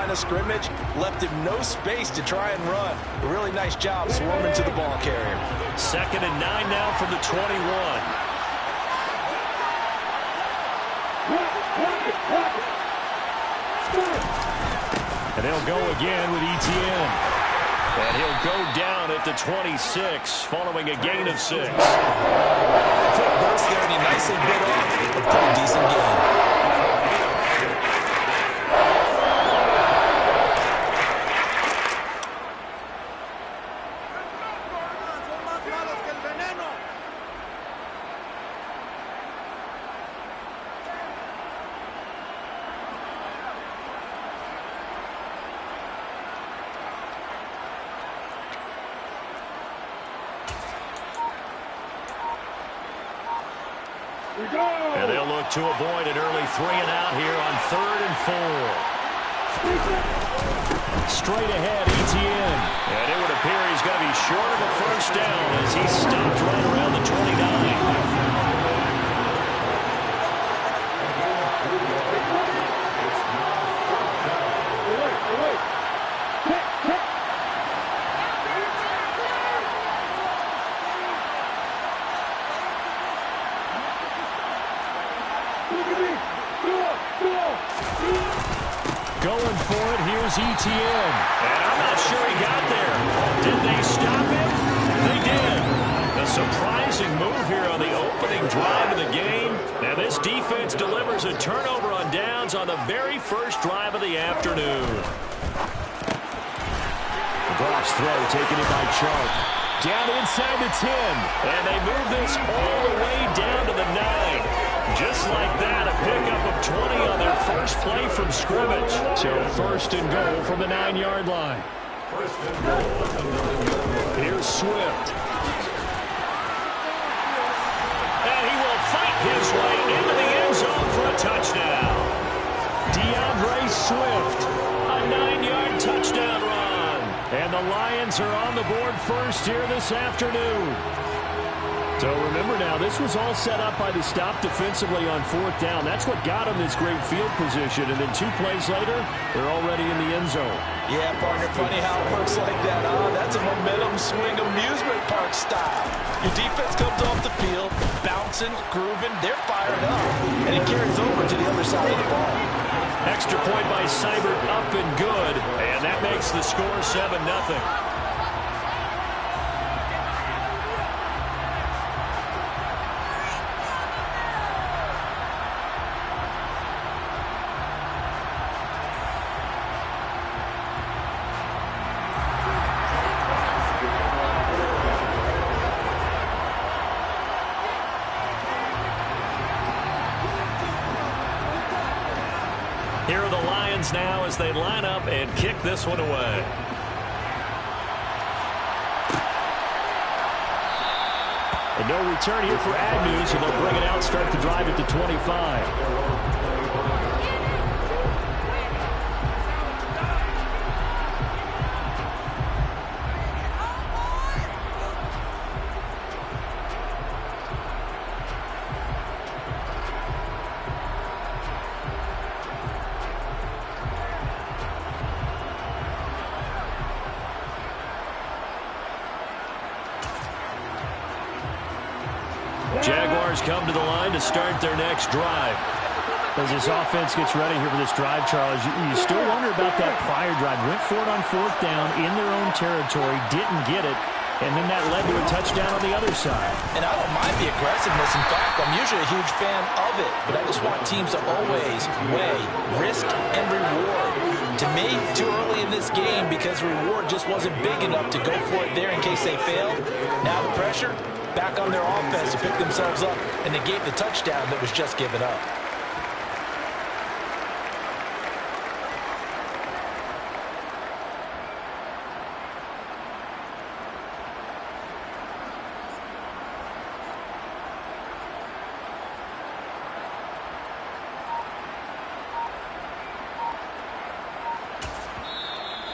line of scrimmage, left him no space to try and run. A really nice job swarming to the ball carrier. 2nd and 9 now from the 21. And they'll go again with Etienne. And he'll go down at the 26, following a gain of 6. Quick burst there, and he nicely bit off a pretty decent gain. And they'll look to avoid an early 3-and-out here on 3rd and 4. Straight ahead, Etienne. And it would appear he's going to be short of a first down as he's stopped right around the 29. Going for it, here's Etienne. And I'm not sure he got there. Did they stop him? They did. A surprising move here on the opening drive of the game. And this defense delivers a turnover on downs on the very first drive of the afternoon. Goff's throw taken in by Chark. Down inside the 10. And they move this all the way down to the 9. Just like that, a pickup of 20 on their first play from scrimmage. So 1st and goal from the 9-yard line. Here's Swift. And he will fight his way into the end zone for a touchdown. DeAndre Swift, a 9-yard touchdown run. And the Lions are on the board first here this afternoon. So remember now, this was all set up by the stop defensively on 4th down. That's what got them this great field position. And then 2 plays later, they're already in the end zone. Yeah, partner, funny how it works like that, huh? That's a momentum swing amusement park style. Your defense comes off the field, bouncing, grooving, they're fired up. And it carries over to the other side of the ball. Extra point by Seibert, up and good. And that makes the score 7-0. Here are the Lions now as they line up and kick this one away. And no return here for Agnew, so they'll bring it out, start the drive at the 25. Jaguars come to the line to start their next drive. As this offense gets ready here for this drive, Charles, you still wonder about that prior drive. Went for it on 4th down in their own territory, didn't get it, and then that led to a touchdown on the other side. And I don't mind the aggressiveness. In fact, I'm usually a huge fan of it, but I just want teams to always weigh risk and reward. To me, too early in this game because the reward just wasn't big enough to go for it there in case they failed. Now the pressure back on their offense to pick themselves up and negate the touchdown that was just given up.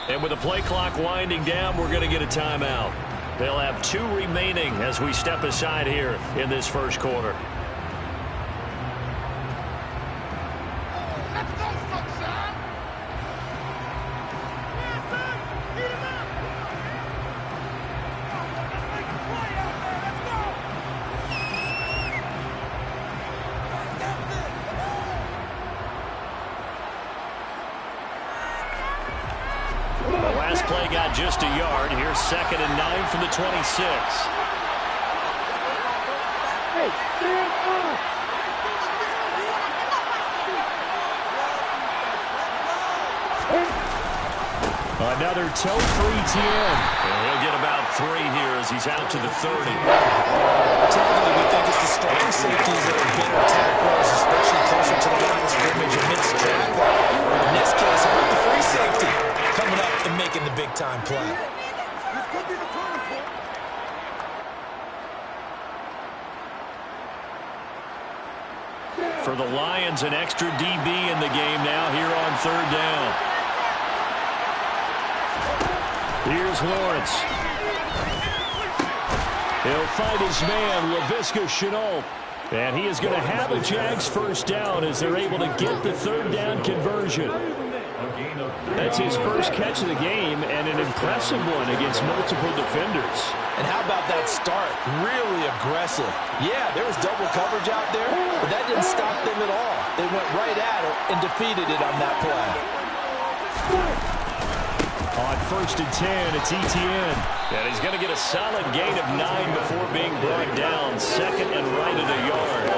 And with the play clock winding down, we're going to get a timeout. They'll have 2 remaining as we step aside here in this first quarter. last play got just a yard. Here's 2nd and 9 from the 26. Another toe for ETN. And he'll get about 3 here as he's out to the 30. Typically, we think it's the strong safeties that are better tacklers, especially closer to the line of scrimmage amidst traffic. In this case, how about the free safety coming up and making the big-time play? For the Lions, an extra DB in the game now here on 3rd down. Here's Lawrence. He'll find his man, Laviska Shenault. And he is going to have a Jags first down as they're able to get the 3rd down conversion. That's his first catch of the game and an impressive one against multiple defenders. And how about that start? Really aggressive. Yeah, there was double coverage out there, but that didn't stop them at all. They went right at it and defeated it on that play. On 1st and 10, it's ETN. And he's going to get a solid gain of 9 before being brought down. 2nd and right at a yard.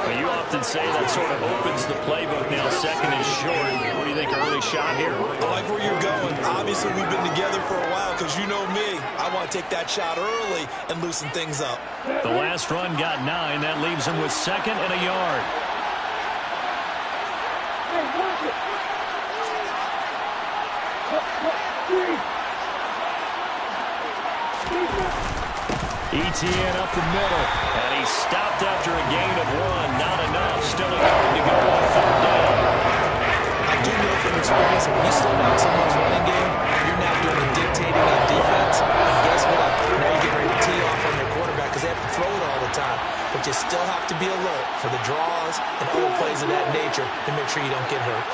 Well, you often say that sort of opens the playbook now. 2nd and short. What do you think, early shot here? I like where you're going. Obviously, we've been together for a while because you know me. I want to take that shot early and loosen things up. The last run got 9. That leaves him with 2nd and a yard. ETN up the middle, and he's stopped after a gain of 1. Not enough. Still a yard to go on 3rd down. I do know from experience, when you slow down someone's running game, you're now doing the dictating on defense. And guess what? Now you get ready to tee off on your quarterback because they have to throw it all the time. But you still have to be alert for the draws and other plays of that nature to make sure you don't get hurt.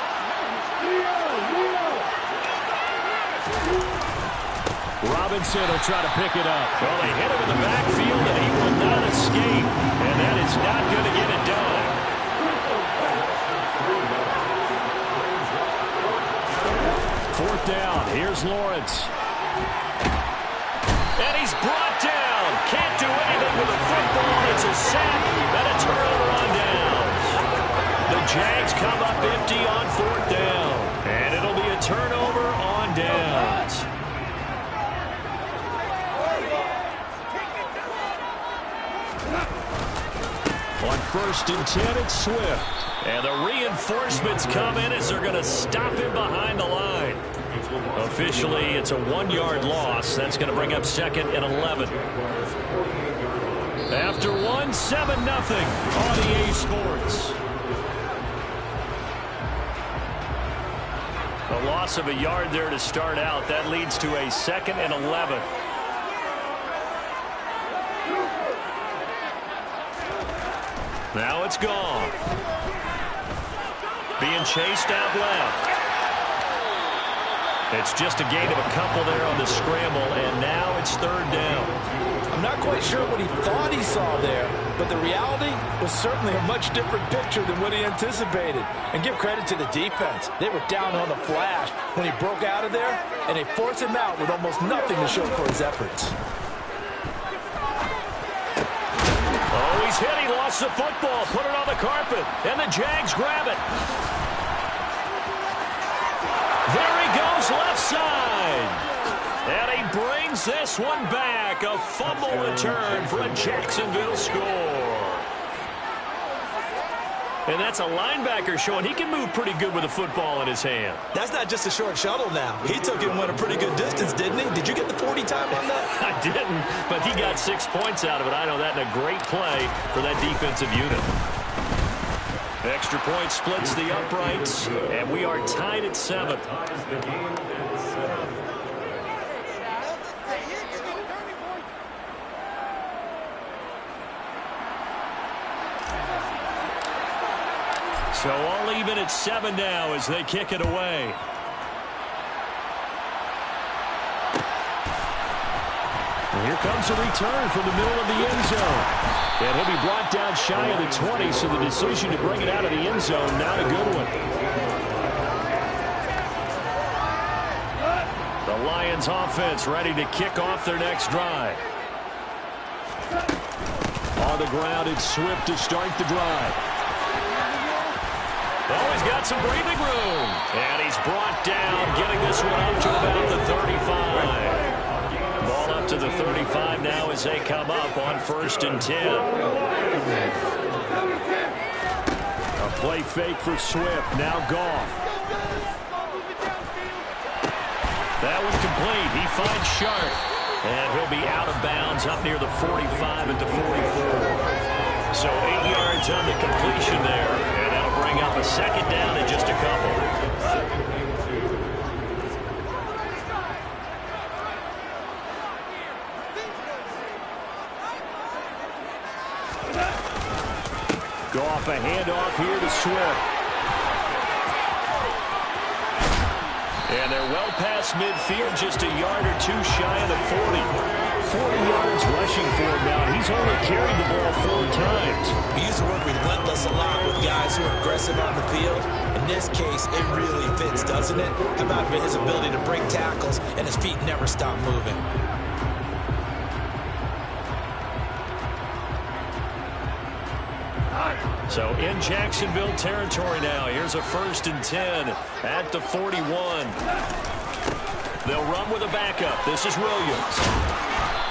Robinson will try to pick it up. Well, they hit him in the backfield, and he will not escape. And that is not going to get it done. 4th down. Here's Lawrence. And he's brought down. Can't do anything with the football. It's a sack and a turnover on downs. The Jags come up empty on 4th down. And it'll be a turnover on downs. On 1st and 10, it's Swift. And the reinforcements come in as they're going to stop him behind the line. Officially, it's a 1-yard loss. That's going to bring up 2nd and 11. After 1, 7-0 on EA Sports. A loss of a yard there to start out. That leads to a 2nd and 11. Now it's gone. Being chased out left. It's just a gain of a couple there on the scramble, and now it's 3rd down. I'm not quite sure what he thought he saw there, but the reality was certainly a much different picture than what he anticipated. And give credit to the defense. They were down on the flash when he broke out of there, and they forced him out with almost nothing to show for his efforts. Oh, he's hit. He lost the football. Put it on the carpet. And the Jags grab it. There he goes, left side. And he brings this one back. A fumble return for a Jacksonville score. And that's a linebacker showing he can move pretty good with the football in his hand. That's not just a short shuttle now. He took it and went a pretty good distance, didn't he? Did you get the 40 time on that? I didn't, but he got 6 points out of it. I know that in a great play for that defensive unit. Extra point splits the uprights, and we are tied at 7. So all even at 7 now as they kick it away. And here comes a return from the middle of the end zone. And he'll be brought down shy of the 20, so the decision to bring it out of the end zone, not a good one. The Lions offense ready to kick off their next drive. On the ground, it's Swift to start the drive. Oh, he's got some breathing room. And he's brought down, getting this one up to about the 35. Ball up to the 35 now as they come up on 1st and 10. A play fake for Swift. Now Goff. That was complete. He finds Sharp. And he'll be out of bounds up near the 45 at the 44. So 8 yards on the completion there. And that'll bring up a 2nd down in just a couple. Goff a handoff here to Swift. And they're well past midfield, just a yard or two shy of the 40. 40 yards rushing for him now. He's only carried the ball 4 times. We use the word relentless a lot with guys who are aggressive on the field. In this case, it really fits, doesn't it? How about his ability to break tackles and his feet never stop moving? So in Jacksonville territory now. Here's a 1st and 10 at the 41. They'll run with a backup. This is Williams.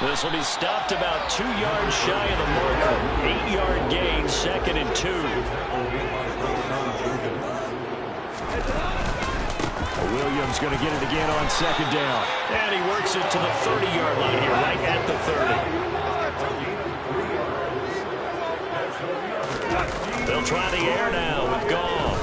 This will be stopped about 2 yards shy of the marker. 8-yard gain, 2nd and 2. Williams going to get it again on 2nd down. And he works it to the 30-yard line here, right at the 30. They'll try the air now with Goff.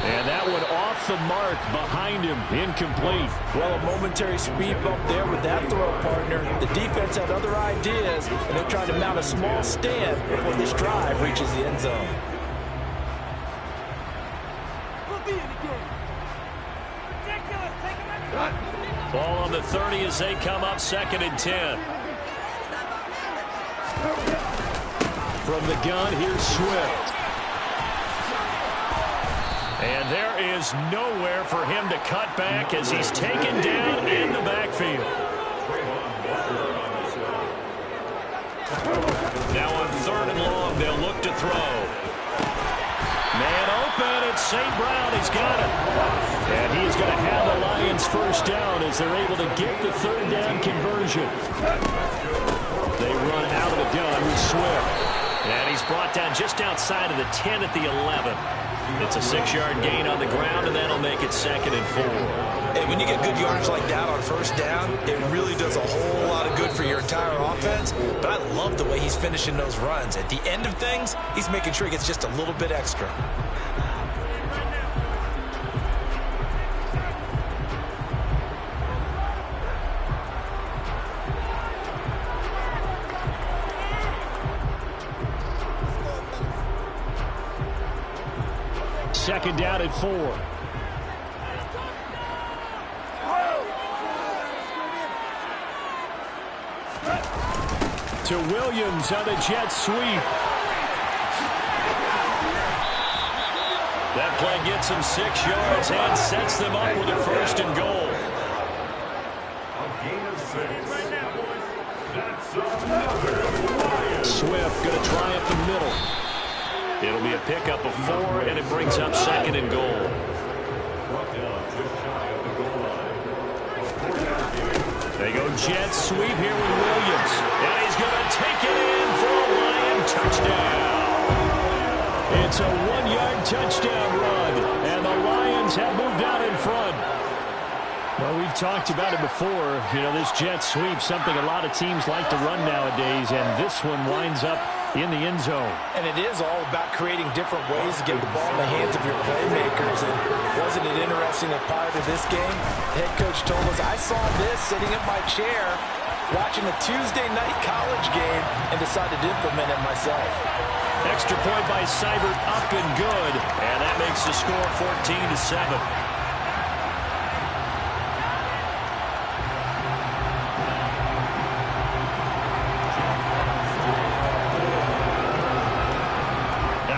And that one off the mark behind him, incomplete. Well, a momentary speed bump there with that throw, partner. The defense had other ideas, and they're trying to mount a small stand before this drive reaches the end zone. Ball on the 30 as they come up, 2nd and 10. From the gun, here's Swift. And there is nowhere for him to cut back as he's taken down in the backfield. Now on 3rd and long, they'll look to throw. Man open, it's St. Brown. He's got it. And he's going to have the Lions 1st down as they're able to get the 3rd down conversion. They run out of the gun with Swift. And he's brought down just outside of the 10 at the 11. It's a 6-yard gain on the ground, and that'll make it 2nd and 4. Hey, when you get good yardage like that on 1st down, it really does a whole lot of good for your entire offense. But I love the way he's finishing those runs. At the end of things, he's making sure he gets just a little bit extra. Second down at 4. To Williams on the jet sweep. That play gets him 6 yards and sets them up with a 1st and goal. Swift going to try up the middle. It'll be a pickup of 4, and it brings up 2nd and goal. They go jet sweep here with Williams. And he's going to take it in for a Lion touchdown. It's a 1-yard touchdown run, and the Lions have moved out in front. Well, we've talked about it before. You know, this jet sweep, something a lot of teams like to run nowadays, and this one winds up in the end zone. And it is all about creating different ways to get the ball in the hands of your playmakers. And wasn't it interesting that prior to this game, the head coach told us, I saw this sitting in my chair watching a Tuesday night college game and decided to implement it myself. Extra point by Seibert, up and good. And that makes the score 14-7.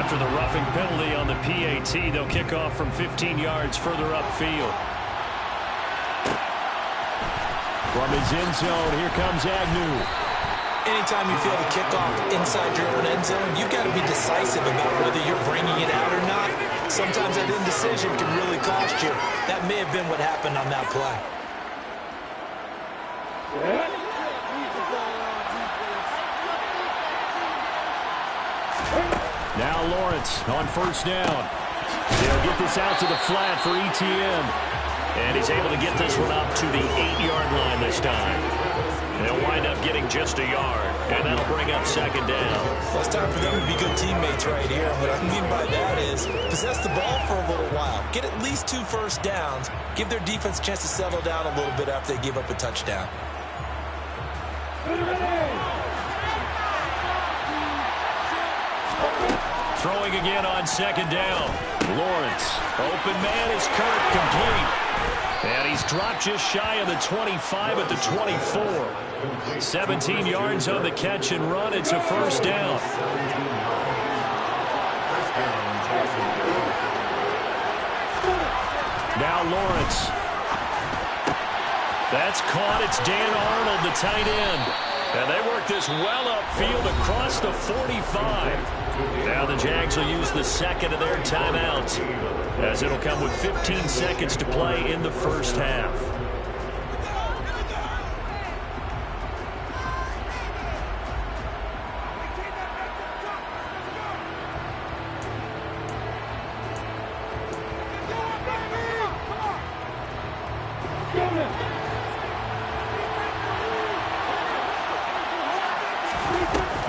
After the roughing penalty on the PAT, they'll kick off from 15 yards further upfield. From his end zone, here comes Agnew. Anytime you feel the kickoff inside your own end zone, you've got to be decisive about whether you're bringing it out or not. Sometimes that indecision can really cost you. That may have been what happened on that play. Now Lawrence on first down. They'll get this out to the flat for ETN. And he's able to get this one up to the 8-yard line this time. They'll wind up getting just a yard, and that'll bring up second down. Well, it's time for them to be good teammates right here. What I mean by that is possess the ball for a little while. Get at least 2 first downs. Give their defense a chance to settle down a little bit after they give up a touchdown. Throwing again on second down. Lawrence. Open man is Kirk, complete. And he's dropped just shy of the 25 at the 24. 17 yards on the catch and run. It's a first down. Now Lawrence. That's caught. It's Dan Arnold, the tight end. And they work this well upfield across the 45. Now the Jags will use the second of their timeouts, as it'll come with 15 seconds to play in the first half.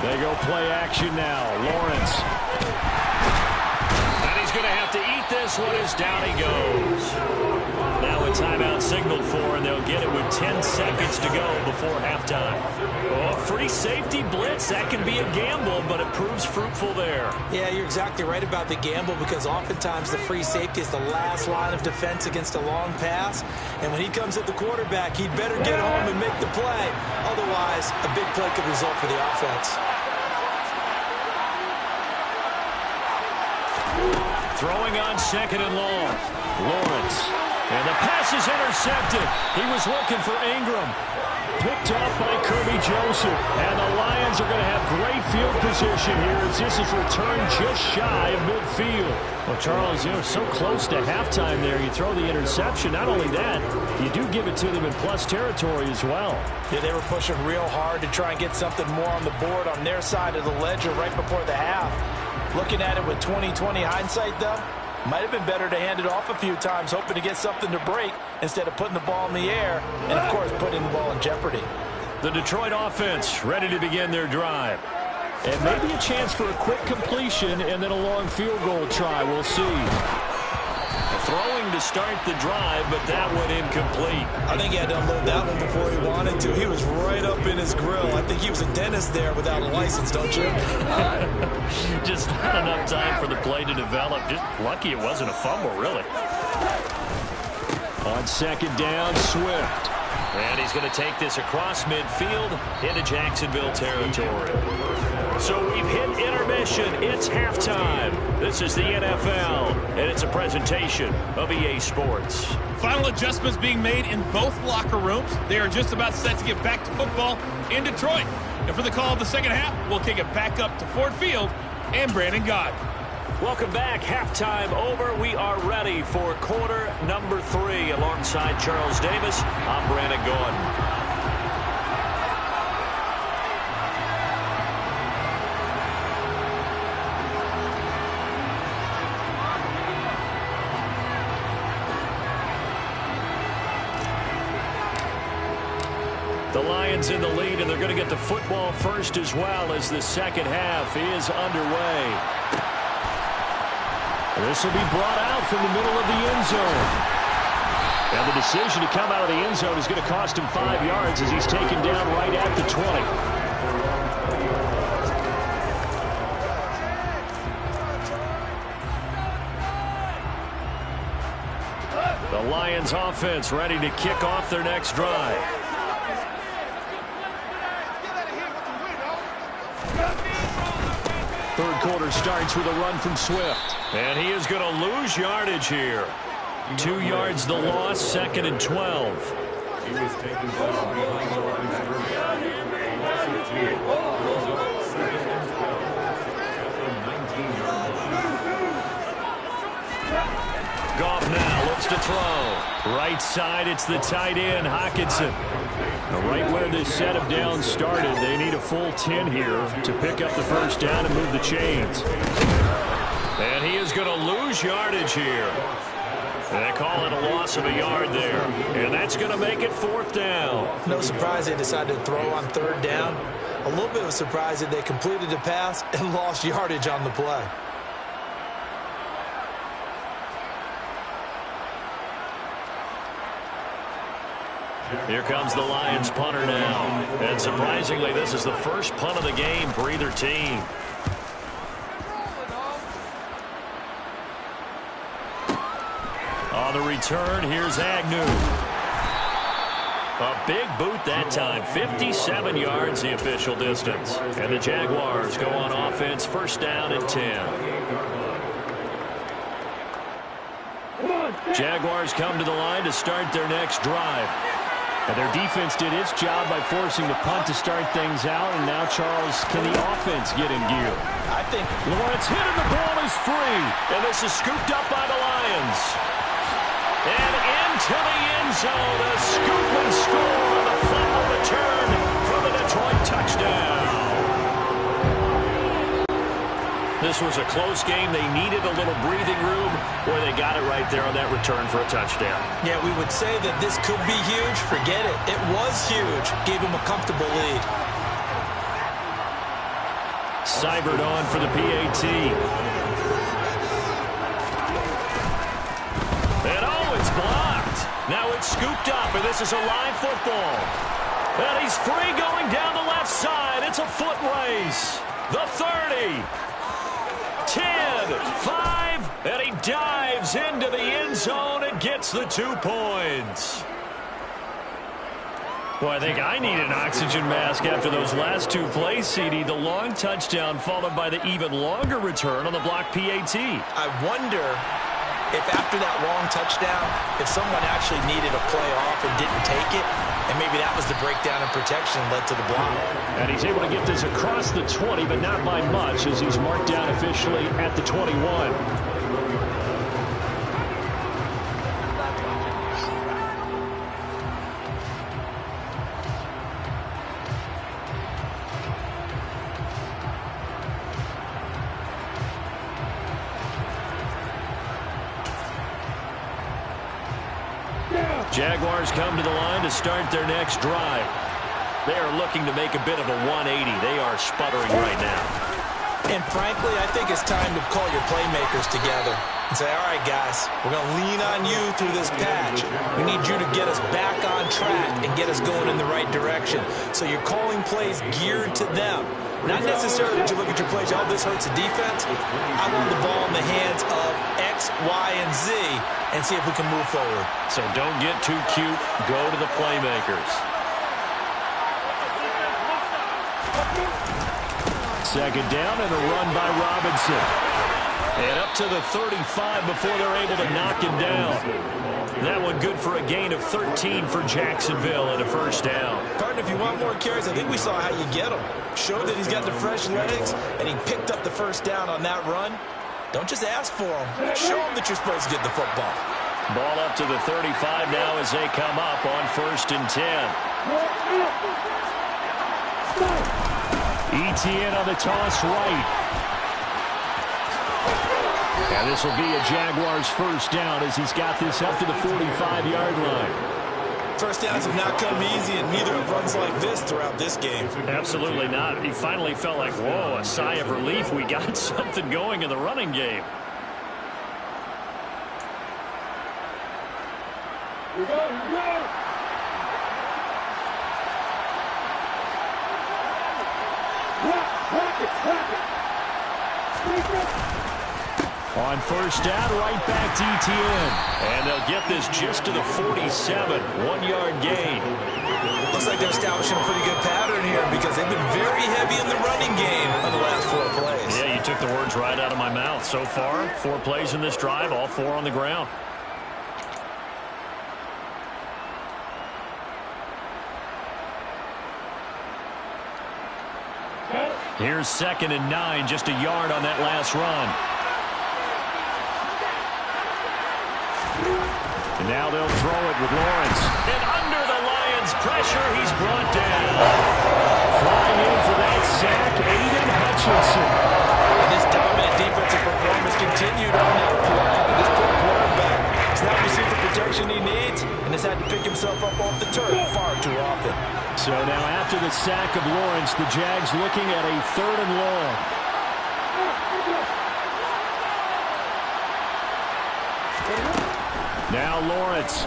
They go play action now. Lawrence. And he's going to have to eat this one as down he goes. Now a timeout signaled for, and they'll get it with 10 seconds to go before halftime. Oh, free safety blitz. That can be a gamble, but it proves fruitful there. Yeah, you're exactly right about the gamble, because oftentimes the free safety is the last line of defense against a long pass. And when he comes at the quarterback, he'd better get home and make the play. Otherwise, a big play could result for the offense. Throwing on second and long. Lawrence. And the pass is intercepted. He was looking for Ingram. Picked up by Kirby Joseph. And the Lions are going to have great field position here as this is returned just shy of midfield. Well, Charles, you know, so close to halftime there. You throw the interception. Not only that, you do give it to them in plus territory as well. Yeah, they were pushing real hard to try and get something more on the board on their side of the ledger right before the half. Looking at it with 20/20 hindsight, though, might have been better to hand it off a few times, hoping to get something to break instead of putting the ball in the air and, of course, putting the ball in jeopardy. The Detroit offense ready to begin their drive. And maybe a chance for a quick completion and then a long field goal try. We'll see. Throwing to start the drive, but that one incomplete. I think he had to unload that one before he wanted to. He was right up in his grill. I think he was a dentist there without a license, don't you? Just not enough time for the play to develop. Just lucky it wasn't a fumble, really. On second down, Swift. And he's going to take this across midfield into Jacksonville territory. So we've hit intermission. It's halftime. This is the NFL, and it's a presentation of EA Sports. Final adjustments being made in both locker rooms. They are just about set to get back to football in Detroit. And for the call of the second half, we'll kick it back up to Ford Field and Brandon Gott. Welcome back. Halftime over. We are ready for quarter number 3. Alongside Charles Davis, I'm Brandon Gordon. The Lions in the lead, and they're going to get the football first as well as the second half is underway. This will be brought out from the middle of the end zone. And the decision to come out of the end zone is going to cost him 5 yards as he's taken down right at the 20. The Lions offense ready to kick off their next drive. Third quarter starts with a run from Swift. And he is going to lose yardage here. 2 yards the loss, second and 12. Goff now looks to throw. Right side, it's the tight end, Hockenson. Right where this set of downs started, they need a full 10 here to pick up the first down and move the chains. And he is going to lose yardage here. And they call it a loss of a yard there. And that's going to make it 4th down. No surprise they decided to throw on 3rd down. A little bit of a surprise that they completed the pass and lost yardage on the play. Here comes the Lions punter now. And surprisingly, this is the first punt of the game for either team. On the return, here's Agnew. A big boot that time. 57 yards the official distance. And the Jaguars go on offense, 1st down and 10. Jaguars come to the line to start their next drive. And their defense did its job by forcing the punt to start things out. And now, Charles, can the offense get in gear? I think Lawrence hit and the ball is free. And this is scooped up by the Lions. And into the end zone, a scoop and score on the fumble return for the Detroit touchdown. This was a close game. They needed a little breathing room, where they got it right there on that return for a touchdown. Yeah, we would say that this could be huge. Forget it. It was huge. Gave him a comfortable lead. Seibert on for the PAT. And oh, it's blocked. Now it's scooped up, and this is a live football. And he's free going down the left side. It's a foot race. The 30. 10, 5, and he dives into the end zone and gets the 2 points. Well, I think I need an oxygen mask after those last 2 plays, CD. The long touchdown followed by the even longer return on the block PAT. I wonder if after that long touchdown, if someone actually needed a play off and didn't take it, and maybe that was the breakdown in protection led to the block. And he's able to get this across the 20, but not by much, as he's marked down officially at the 21. Jaguars come to the line to start their next drive. They are looking to make a bit of a 180. They are sputtering right now. And frankly, I think it's time to call your playmakers together and say, all right, guys, we're going to lean on you through this patch. We need you to get us back on track and get us going in the right direction. So you're calling plays geared to them. Not necessarily that you look at your plays, oh, this hurts the defense. I want the ball in the hands of X, Y, and Z and see if we can move forward. So don't get too cute. Go to the playmakers. Second down and a run by Robinson. And up to the 35 before they're able to knock him down. That one good for a gain of 13 for Jacksonville and a first down. Partner, if you want more carries, I think we saw how you get him. Showed that he's got the fresh legs, and he picked up the first down on that run. Don't just ask for him. Show him that you're supposed to get the football. Ball up to the 35 now as they come up on 1st and 10. ETN on the toss right. And this will be a Jaguars first down as he's got this up to the 45-yard line. First downs have not come easy, and neither have runs like this throughout this game. Absolutely not. He finally felt like, whoa, a sigh of relief. We got something going in the running game. Here we go, here we go. On first down, right back to ETN. And they'll get this just to the 47. 1-yard gain. Looks like they're establishing a pretty good pattern here because they've been very heavy in the running game on the last 4 plays. Yeah, you took the words right out of my mouth. So far, 4 plays in this drive, all 4 on the ground. Here's 2nd and 9, just a yard on that last run. And now they'll throw it with Lawrence. And under the Lions' pressure, he's brought down. Flying in for that sack, Aiden Hutchinson. And this dominant defensive performance continued on that play. This poor quarterback has not received the protection he needs and has had to pick himself up off the turf far too often. So now after the sack of Lawrence, the Jags looking at a 3rd and long. Now Lawrence.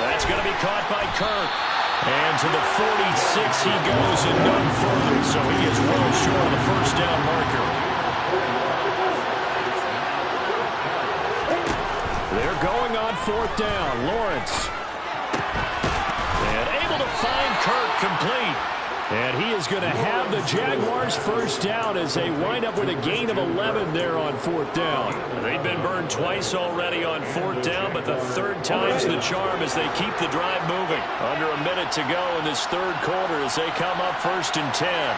That's going to be caught by Kirk. And to the 46 he goes and none further. So he is well short of the first down marker. They're going on 4th down. Lawrence. And able to find Kirk complete. And he is going to have the Jaguars first down as they wind up with a gain of 11 there on 4th down. They've been burned twice already on 4th down, but the 3rd time's the charm as they keep the drive moving. Under a minute to go in this 3rd quarter as they come up 1st and 10.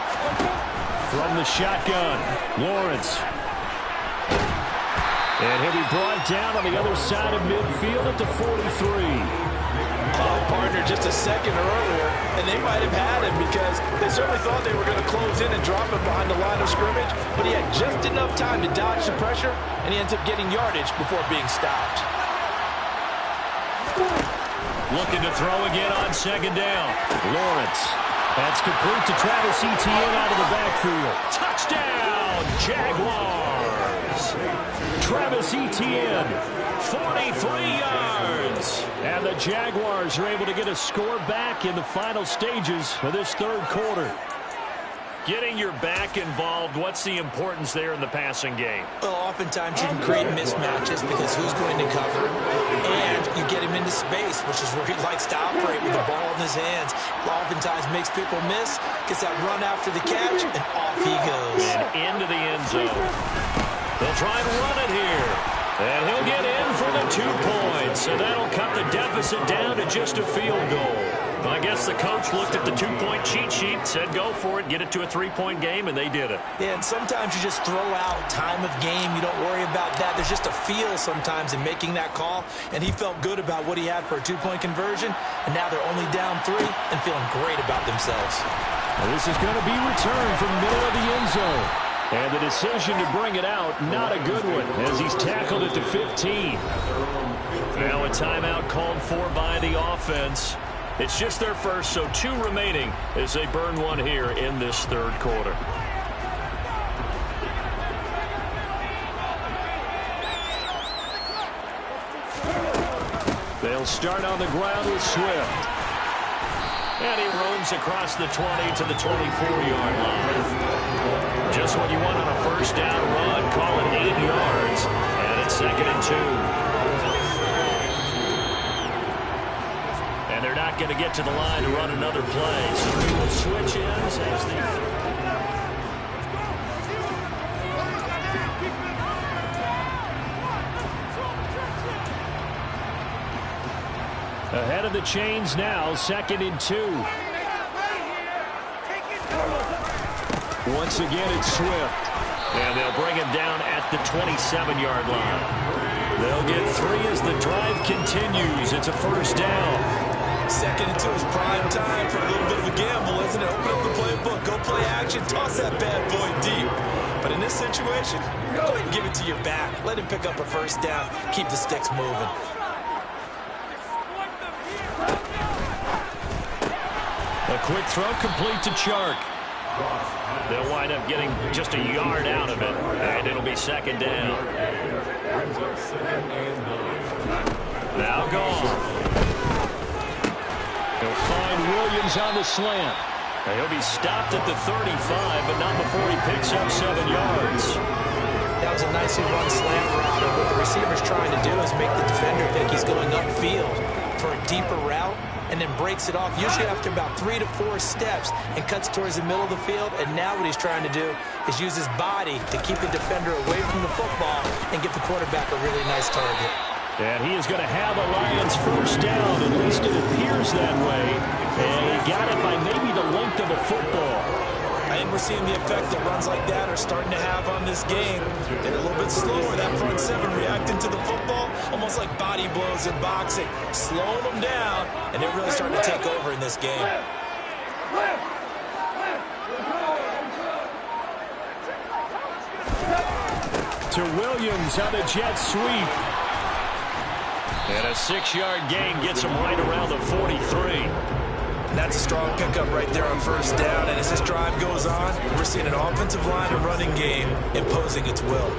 From the shotgun, Lawrence. And he'll be brought down on the other side of midfield at the 43. Partner just a second earlier, and they might have had him because they certainly thought they were going to close in and drop him behind the line of scrimmage, but he had just enough time to dodge the pressure, and he ends up getting yardage before being stopped. Looking to throw again on 2nd down. Lawrence. That's complete to Travis Etienne out of the backfield. Touchdown, Jaguars! Travis Etienne, 43 yards. And the Jaguars are able to get a score back in the final stages of this 3rd quarter. Getting your back involved, what's the importance there in the passing game? Well, oftentimes you can create mismatches because who's going to cover, and you get him into space, which is where he likes to operate with the ball in his hands. Oftentimes makes people miss, gets that run after the catch, and off he goes. And into the end zone. They'll try and run it here. And he'll get in for the 2 points. So that'll cut the deficit down to just a field goal. I guess the coach looked at the 2-point cheat sheet, said go for it, get it to a 3-point game, and they did it. Yeah, and sometimes you just throw out time of game. You don't worry about that. There's just a feel sometimes in making that call, and he felt good about what he had for a 2-point conversion, and now they're only down 3 and feeling great about themselves. Well, this is going to be returned from the middle of the end zone. And the decision to bring it out, not a good one, as he's tackled at the 15. Now a timeout called for by the offense. It's just their first, so 2 remaining as they burn one here in this 3rd quarter. They'll start on the ground with Swift. And he roams across the 20 to the 24-yard line. Just what you want on a first down run, call it 8 yards. And it's 2nd and 2. And they're not going to get to the line to run another play. So we will switch ends as the... Ahead of the chains now, 2nd and 2. Once again, it's Swift. And they'll bring him down at the 27-yard line. They'll get 3 as the drive continues. It's a first down. 2nd and 2 is prime time for a little bit of a gamble, isn't it? Open up the playbook, go play action, toss that bad boy deep. But in this situation, go ahead and give it to your back. Let him pick up a first down. Keep the sticks moving. A quick throw complete to Chark. They'll wind up getting just a yard out of it, and it'll be 2nd down. Now gone. He'll find Williams on the slant. And he'll be stopped at the 35, but not before he picks up 7 yards. That was a nicely run slant route, and what the receiver's trying to do is make the defender think he's going upfield for a deeper route, and then breaks it off, usually after about 3 to 4 steps, and cuts towards the middle of the field. And now what he's trying to do is use his body to keep the defender away from the football and give the quarterback a really nice target. And he is going to have a Lions first down, at least it appears that way. And he got it by maybe the length of a football. And we're seeing the effect that runs like that are starting to have on this game. They're a little bit slower, that front seven reacting to the football, almost like body blows in boxing, slowing them down, and they're really starting to take over in this game. To Williams on the jet sweep. And a 6-yard gain gets him right around the 43. And that's a strong pickup right there on first down. And as this drive goes on, we're seeing an offensive line and running game imposing its will.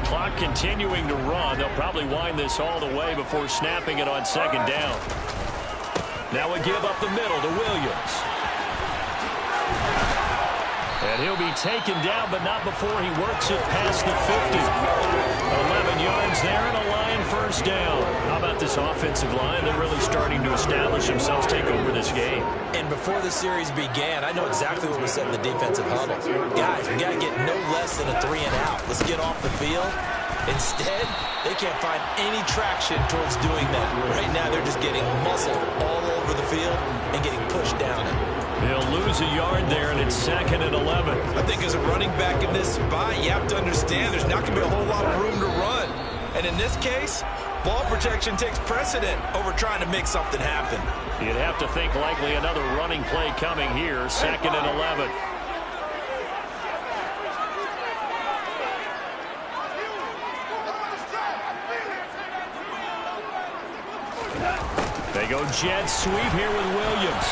Clock continuing to run. They'll probably wind this all the way before snapping it on second down. Now a give up the middle to Williams. And he'll be taken down, but not before he works it past the 50. 11 yards there and a Lion first down. How about this offensive line? They're really starting to establish themselves, take over this game. And before the series began, I know exactly what was said in the defensive huddle. Guys, we got to get no less than a 3 and out. Let's get off the field. Instead, they can't find any traction towards doing that. Right now, they're just getting muscled all over the field and getting pushed down it. They'll lose a yard there, and it's 2nd and 11. I think as a running back in this spot, you have to understand there's not going to be a whole lot of room to run. And in this case, ball protection takes precedent over trying to make something happen. You'd have to think likely another running play coming here, 2nd and 11. They go jet sweep here with Williams.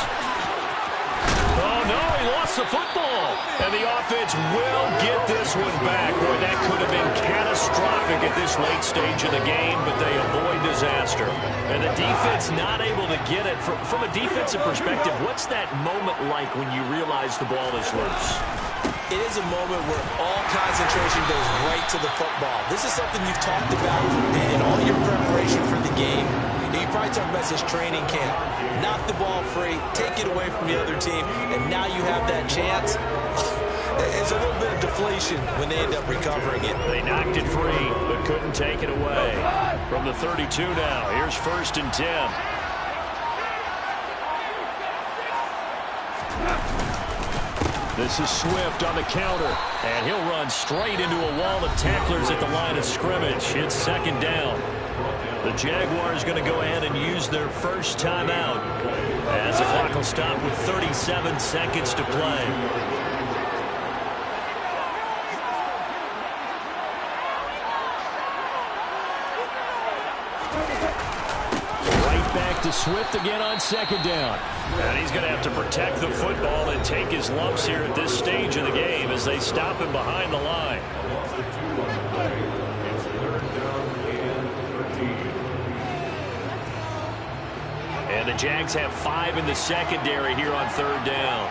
Oh, no, he lost the football. And the offense will get this one back. Boy, that could have been catastrophic at this late stage of the game, but they avoid disaster. And the defense not able to get it. From a defensive perspective, what's that moment like when you realize the ball is loose? It is a moment where all concentration goes right to the football. This is something you've talked about in all your preparation for the game. You probably talk about this training camp. Knock the ball free, take it away from the other team, and now you have that chance. There's a little bit of deflation when they end up recovering it. They knocked it free, but couldn't take it away. From the 32 now, here's 1st and 10. This is Swift on the counter, and he'll run straight into a wall of tacklers at the line of scrimmage. It's 2nd down. The Jaguars going to go ahead and use their first timeout as the clock will stop with 37 seconds to play. Right back to Swift again on 2nd down. And he's going to have to protect the football and take his lumps here at this stage of the game as they stop him behind the line. And the Jags have 5 in the secondary here on 3rd down.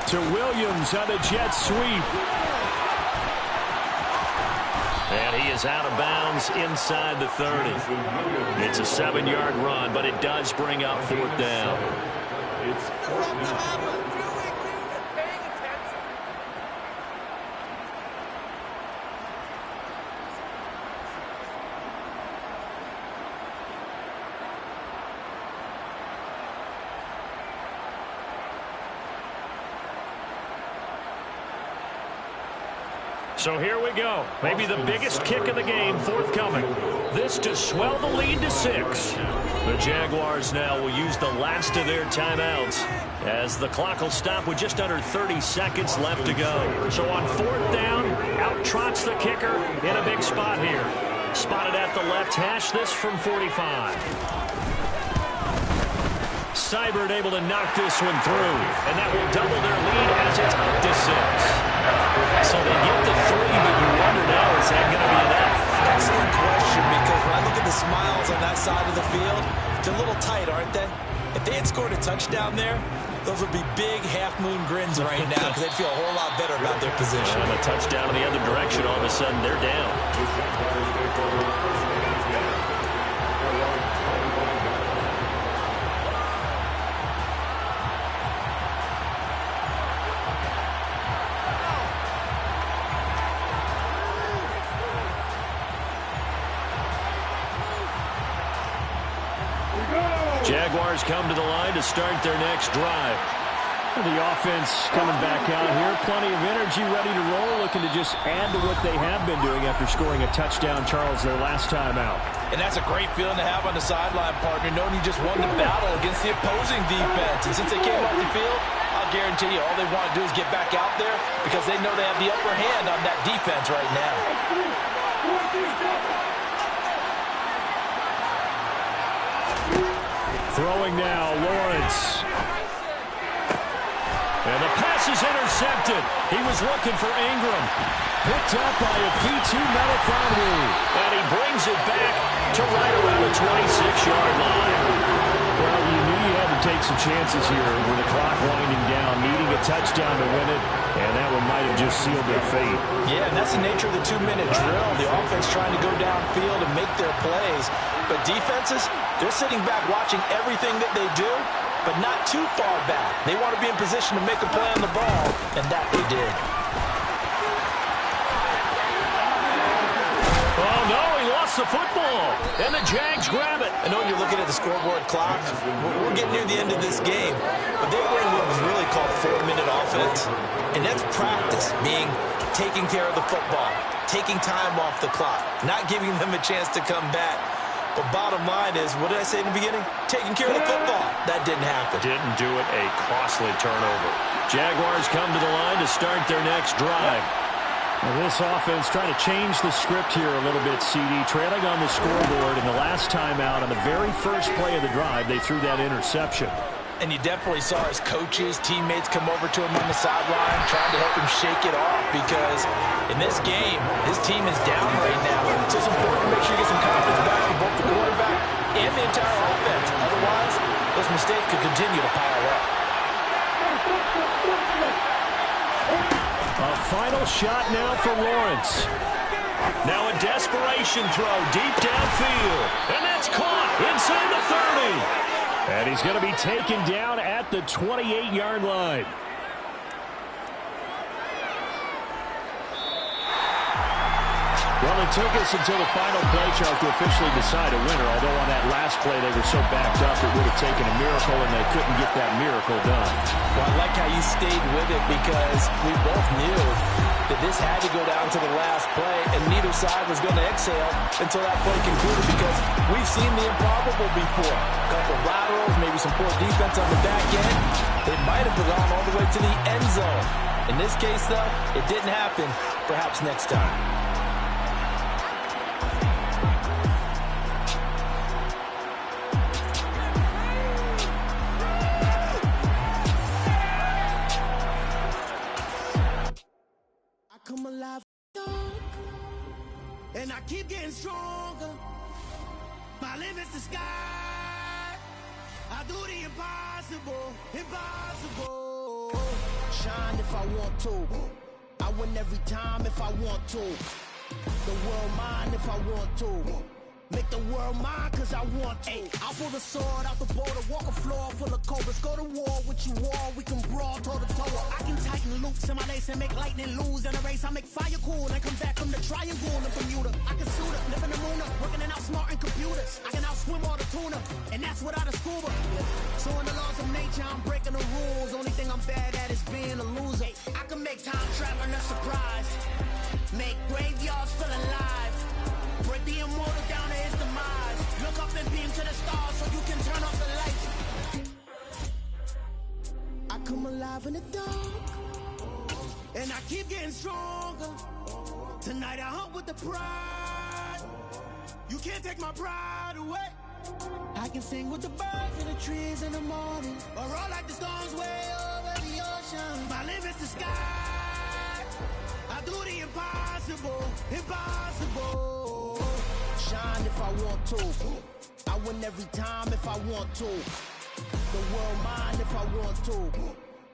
To Williams on the jet sweep. And he is out of bounds inside the 30. It's a 7-yard run, but it does bring up 4th down. So here we go. Maybe the biggest kick of the game forthcoming. This to swell the lead to 6. The Jaguars now will use the last of their timeouts as the clock will stop with just under 30 seconds left to go. So on 4th down, out trots the kicker in a big spot here. Spotted at the left hash, this from 45. Seibert able to knock this one through, and that will double their lead as it's up to 6. So they get the 3, but you wonder now, is that going to be enough? Excellent question, because when I look at the smiles on that side of the field, they're a little tight, aren't they? If they had scored a touchdown there, those would be big half-moon grins right now because they'd feel a whole lot better about their position. And a touchdown in the other direction, all of a sudden they're down. Jaguars come to the line to start their next drive. The offense coming back out here. Plenty of energy, ready to roll, looking to just add to what they have been doing after scoring a touchdown, Charles, their last time out. And that's a great feeling to have on the sideline, partner, knowing you just won the battle against the opposing defense. And since they came off the field, I'll guarantee you all they want to do is get back out there because they know they have the upper hand on that defense right now. Throwing now, Lawrence. And the pass is intercepted. He was looking for Ingram. Picked up by a V2 Melifonwu. And he brings it back to right around the 26-yard line. Well, you knew you had to take some chances here with the clock winding down, needing a touchdown to win it, and that one might have just sealed their fate. Yeah, and that's the nature of the 2-minute drill. The offense trying to go downfield and make their plays. But defenses, they're sitting back watching everything that they do, but not too far back. They want to be in position to make a play on the ball, and that they did. Oh, no, he lost the football, and the Jags grab it. I know you're looking at the scoreboard clock. We're getting near the end of this game, but they were in what was really called 4-minute offense, and that's practice, meaning taking care of the football, taking time off the clock, not giving them a chance to come back. But bottom line is, what did I say in the beginning? Taking care of the football. That didn't happen. Didn't do it. A costly turnover. Jaguars come to the line to start their next drive. Well, this offense trying to change the script here a little bit, CD. Trailing on the scoreboard in the last time out on the very first play of the drive, they threw that interception. And you definitely saw his coaches, teammates come over to him on the sideline, trying to help him shake it off because in this game, his team is down right now. So it's important to make sure you get some confidence back from both the quarterback and the entire offense. Otherwise, those mistakes could continue to pile up. A final shot now for Lawrence. Now a desperation throw deep downfield. And that's caught inside the 30. And he's going to be taken down at the 28-yard line. Well, it took us until the final play, Charles, to officially decide a winner. Although on that last play they were so backed up, it would have taken a miracle, and they couldn't get that miracle done. Well, I like how you stayed with it because we both knew that this had to go down to the last play, and neither side was going to exhale until that play concluded because we've seen the improbable before. A couple of laterals, maybe some poor defense on the back end. They might have gone all the way to the end zone. In this case, though, it didn't happen. Perhaps next time. Come alive, and I keep getting stronger. My limit's the sky. I do the impossible, impossible. Shine if I want to. I win every time if I want to. The world mine if I want to. Make the world mine cause I want to. Ay, I'll pull the sword out the border, walk a floor full of cobras. Go to war with you all, we can brawl toe to toe. I can tighten loops in my lace and make lightning lose. In a race, I make fire cool and come back from the triangle in Bermuda. I can suit up, live in the moon up, working and outsmarting computers. I can outswim all the tuna, and that's without a scuba. So in the laws of nature, I'm breaking the rules. Only thing I'm bad at is being a loser. Ay, I can make time traveling a surprise. Make graveyards feel alive. Break the immortal down to his demise. Look up and beam to the stars so you can turn off the lights. I come alive in the dark, and I keep getting stronger. Tonight I hunt with the pride. You can't take my pride away. I can sing with the birds and the trees in the morning, or roll like the storms way over the ocean. My limit's the sky. I do the impossible, impossible. Shine if I want to. I win every time if I want to. The world mine if I want to.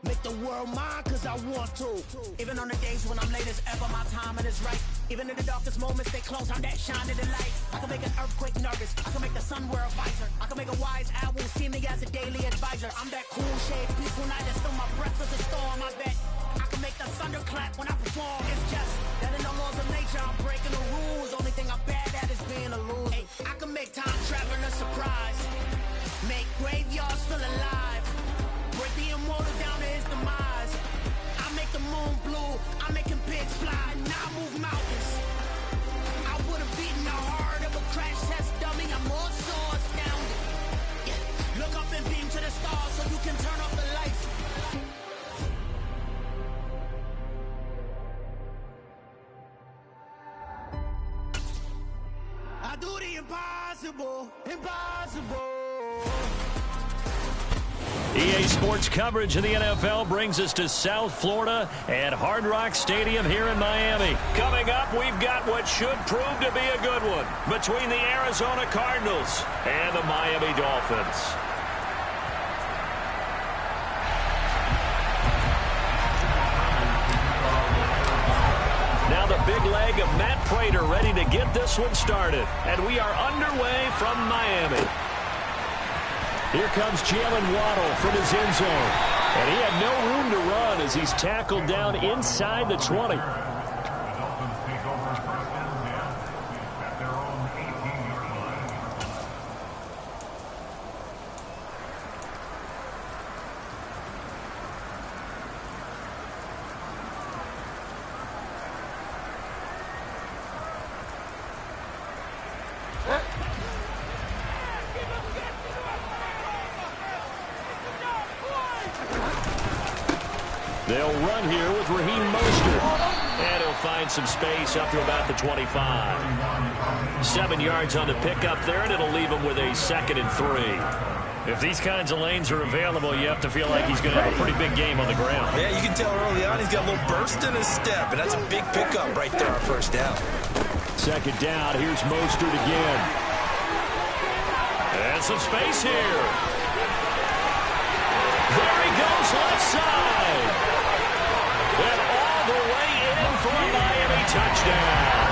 Make the world mine cause I want to. Even on the days when I'm late as ever, my timing is right. Even in the darkest moments, they close, I'm that shining the light. I can make an earthquake nervous, I can make the sun wear a visor. I can make a wise owl see me as a daily advisor. I'm that cool shade, peaceful night that still my breath is a storm, I bet. I can make the thunder clap when I perform. It's just that in the laws of nature, I'm breaking the rules. Only thing I'm bad at is being a loser. Ay, I can make time traveling a surprise. Make can turn off the lights. I do the impossible, impossible. EA Sports coverage of the NFL brings us to South Florida at Hard Rock Stadium here in Miami. Coming up, we've got what should prove to be a good one between the Arizona Cardinals and the Miami Dolphins. Now the big leg of Matt Prater ready to get this one started. And we are underway from Miami. Here comes Jalen Waddle from his end zone. And he had no room to run as he's tackled down inside the 20. They'll run here with Raheem Mostert. And he'll find some space up to about the 25. 7 yards on the pickup there, and it'll leave him with a 2nd and 3. If these kinds of lanes are available, you have to feel like he's going to have a pretty big game on the ground. Yeah, you can tell early on he's got a little burst in his step, and that's a big pickup right there on first down. 2nd down, here's Mostert again. And some space here. There he goes left side. And all the way in for a Miami touchdown.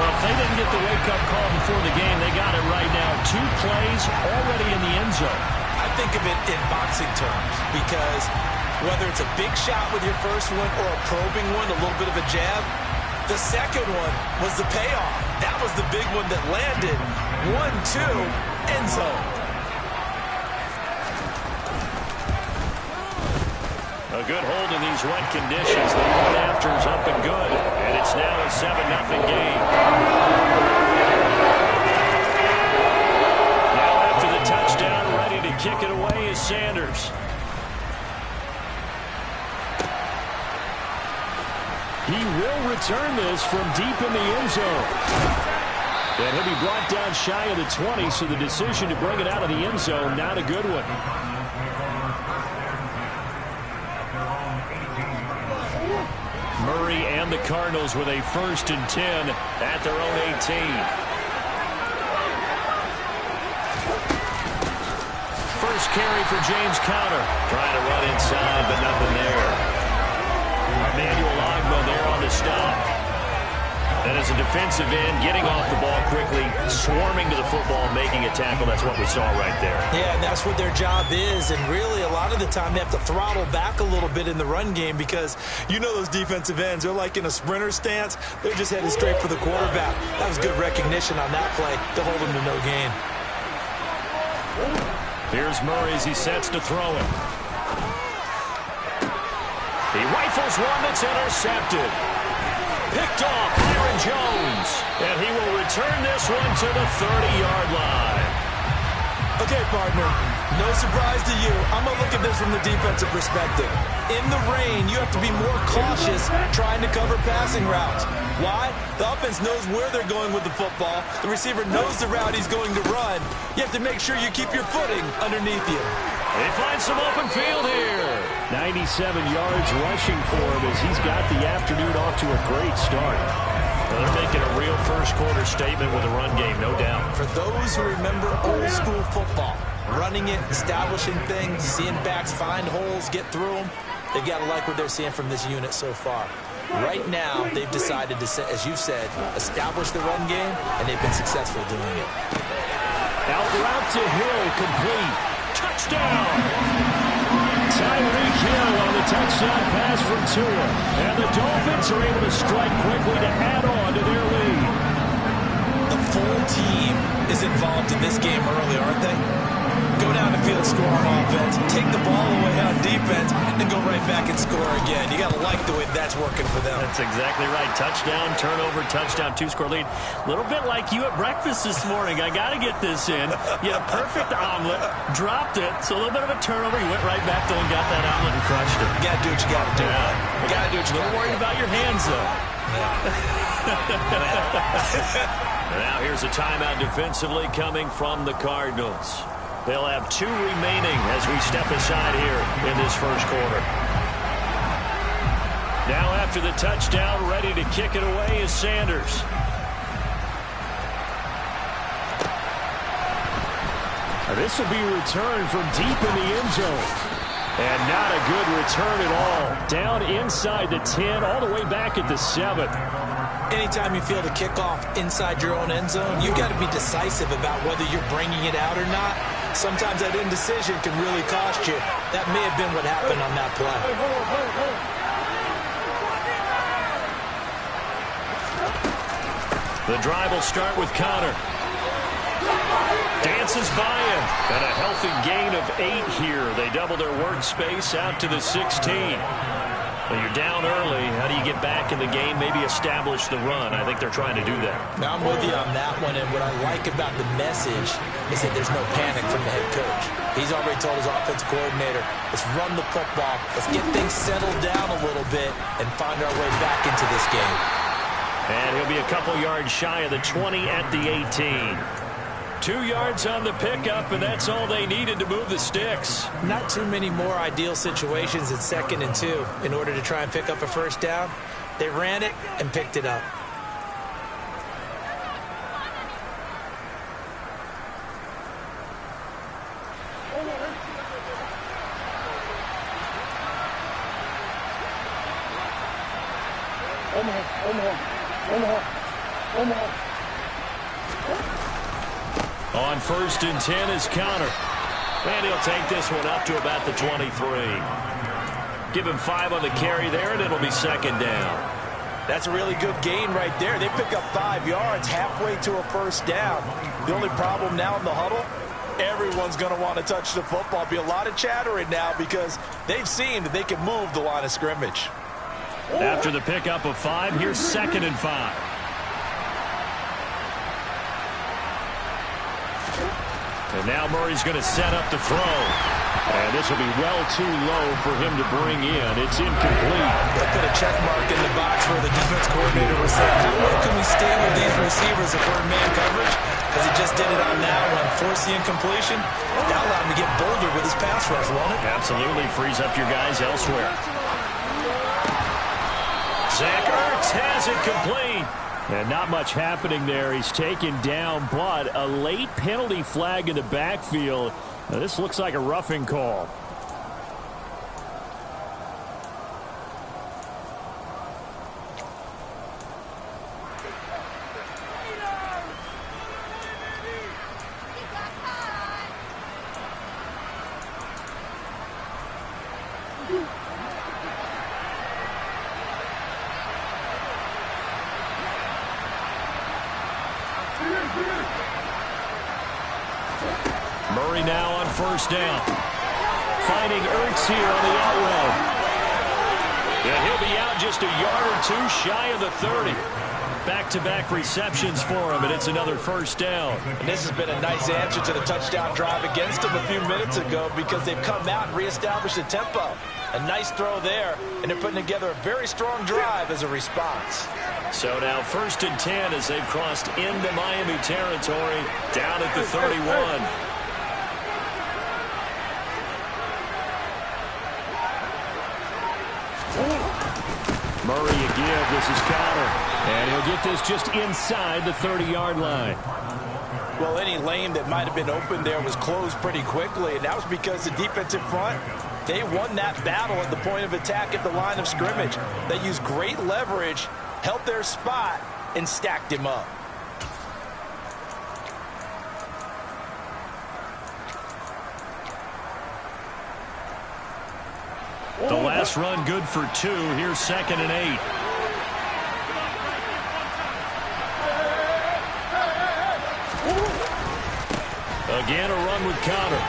Well, if they didn't get the wake-up call before the game, they got it right now. 2 plays already in the end zone. I think of it in boxing terms because whether it's a big shot with your first one or a probing one, a little bit of a jab, the second one was the payoff. That was the big one that landed. 1-2, end zone. A good hold in these wet conditions. The run after is up and good. And it's now a 7-0 game. Now after the touchdown, ready to kick it away is Sanders. He will return this from deep in the end zone. And he'll be brought down shy of the 20, so the decision to bring it out of the end zone, not a good one. Murray and the Cardinals with a 1st and 10 at their own 18. First carry for James Conner. Trying to run inside, but nothing there. Emmanuel Ogbah there on the stop. And as a defensive end, getting off the ball quickly, swarming to the football, making a tackle. That's what we saw right there. Yeah, and that's what their job is. And really, a lot of the time, they have to throttle back a little bit in the run game because you know those defensive ends, they're like in a sprinter stance. They're just headed straight for the quarterback. That was good recognition on that play to hold him to no gain. Here's Murray as he sets to throw it. He rifles one that's intercepted. Picked off Byron Jones. And he will return this one to the 30-yard line. Okay, partner, no surprise to you. I'm going to look at this from the defensive perspective. In the rain, you have to be more cautious trying to cover passing routes. Why? The offense knows where they're going with the football. The receiver knows the route he's going to run. You have to make sure you keep your footing underneath you. They find some open field here. 97 yards rushing for him as he's got the afternoon off to a great start. Well, they're making a real first-quarter statement with a run game, no doubt. For those who remember old-school football, running it, establishing things, seeing backs find holes, get through them, they've got to like what they're seeing from this unit so far. Right now, they've decided to, as you said, establish the run game, and they've been successful doing it. Out route to Hill, complete. Touchdown! Tyreek Hill on the touchdown pass from Tua. And the Dolphins are able to strike quickly to add on to their lead. The full team is involved in this game early, aren't they? go down the field, score on offense, take the ball away on defense, and go right back and score again. You got to like the way that's working for them. That's exactly right. Touchdown, turnover, touchdown, two-score lead. A little bit like you at breakfast this morning. I got to get this in. You had a perfect omelet, dropped it, so a little bit of a turnover. You went right back though and got that omelet and crushed it. You got to do what you got to do. You got to do what you got to do. A little worried about your hands, though. Now here's a timeout defensively coming from the Cardinals. They'll have 2 remaining as we step aside here in this first quarter. Now after the touchdown, ready to kick it away is Sanders. This will be returned from deep in the end zone. And not a good return at all. Down inside the 10, all the way back at the 7. Anytime you feel the kickoff inside your own end zone, you've got to be decisive about whether you're bringing it out or not. Sometimes that indecision can really cost you. That may have been what happened on that play. The drive will start with Connor. Dances by him. And a healthy gain of 8 here. They double their workspace out to the 16. Well, you're down early. How do you get back in the game? Maybe establish the run. I think they're trying to do that. Now, I'm with you on that one, and what I like about the message is that there's no panic from the head coach. He's already told his offensive coordinator, let's run the football, let's get things settled down a little bit and find our way back into this game. And he'll be a couple yards shy of the 20 at the 18. 2 yards on the pickup, and that's all they needed to move the sticks. Not too many more ideal situations at 2nd and 2 in order to try and pick up a first down. They ran it and picked it up. On 1st and 10 is Connor. And he'll take this one up to about the 23. Give him 5 on the carry there, and it'll be 2nd down. That's a really good gain right there. They pick up 5 yards halfway to a first down. The only problem now in the huddle, everyone's going to want to touch the football. Be a lot of chattering now because they've seen that they can move the line of scrimmage. After the pickup of 5, here's 2nd and 5. And now Murray's going to set up the throw. And this will be well too low for him to bring in. It's incomplete. They put a check mark in the box where the defense coordinator was saying, how long can we stay with these receivers if we're in man coverage? Because he just did it on that one. Force the incompletion. That allowed him to get bolder with his pass rush, won't it? Absolutely. Frees up your guys elsewhere. Zach Ertz has it complete. And not much happening there. He's taken down, but a late penalty flag in the backfield. Now, this looks like a roughing call. Murray now on 1st down. Finding Ertz here on the out route. And he'll be out just a yard or 2 shy of the 30. Back-to-back receptions for him, and it's another 1st down. And this has been a nice answer to the touchdown drive against them a few minutes ago because they've come out and reestablished the tempo. A nice throw there, and they're putting together a very strong drive as a response. So now 1st and 10 as they've crossed into Miami territory down at the 31. Murray again. This is Connor. And he'll get this just inside the 30-yard line. Well, any lane that might have been open there was closed pretty quickly, and that was because the defensive front, they won that battle at the point of attack at the line of scrimmage. They used great leverage, held their spot, and stacked him up. The last run good for 2. Here's 2nd and 8. Again, a run with Connor.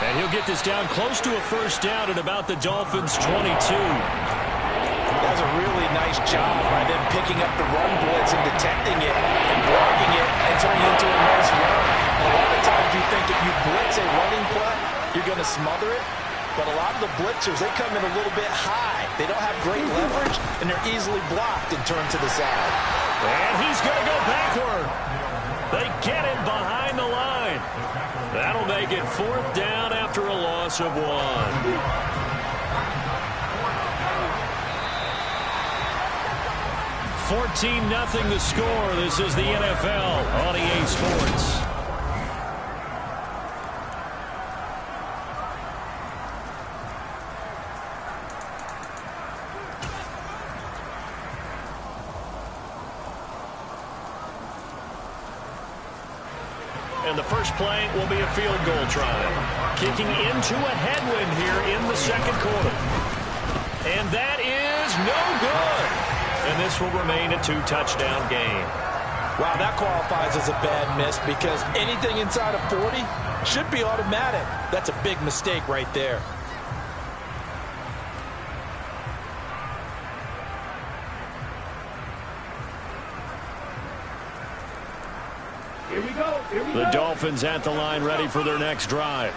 And he'll get this down close to a first down at about the Dolphins' 22. Does a really nice job by them picking up the run blitz and detecting it and blocking it and turning it into a nice run. And a lot of times you think if you blitz a running play, you're going to smother it. But a lot of the blitzers, they come in a little bit high. They don't have great leverage, and they're easily blocked and turned to the side. And he's going to go backward. They get him behind the line. That'll make it 4th down after a loss of 1. 14-0 the score. This is the NFL on EA Sports. And the first play will be a field goal try. Kicking into a headwind here in the second quarter. And that is no good. And this will remain a 2-touchdown game. Wow, that qualifies as a bad miss because anything inside of 40 should be automatic. That's a big mistake right there. Here we go. The Dolphins at the line ready for their next drive.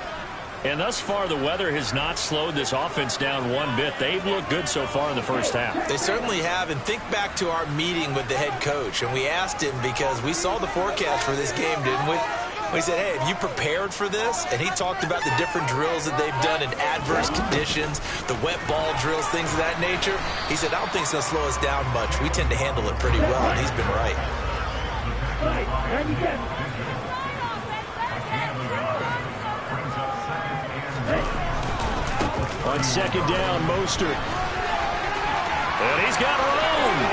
And thus far, the weather has not slowed this offense down one bit. They've looked good so far in the first half. They certainly have. And think back to our meeting with the head coach. And we asked him because we saw the forecast for this game, didn't we? We said, hey, have you prepared for this? And he talked about the different drills that they've done in adverse conditions, the wet ball drills, things of that nature. He said, I don't think it's going to slow us down much. We tend to handle it pretty well, and he's been right. On second down, Mostert. And he's got room.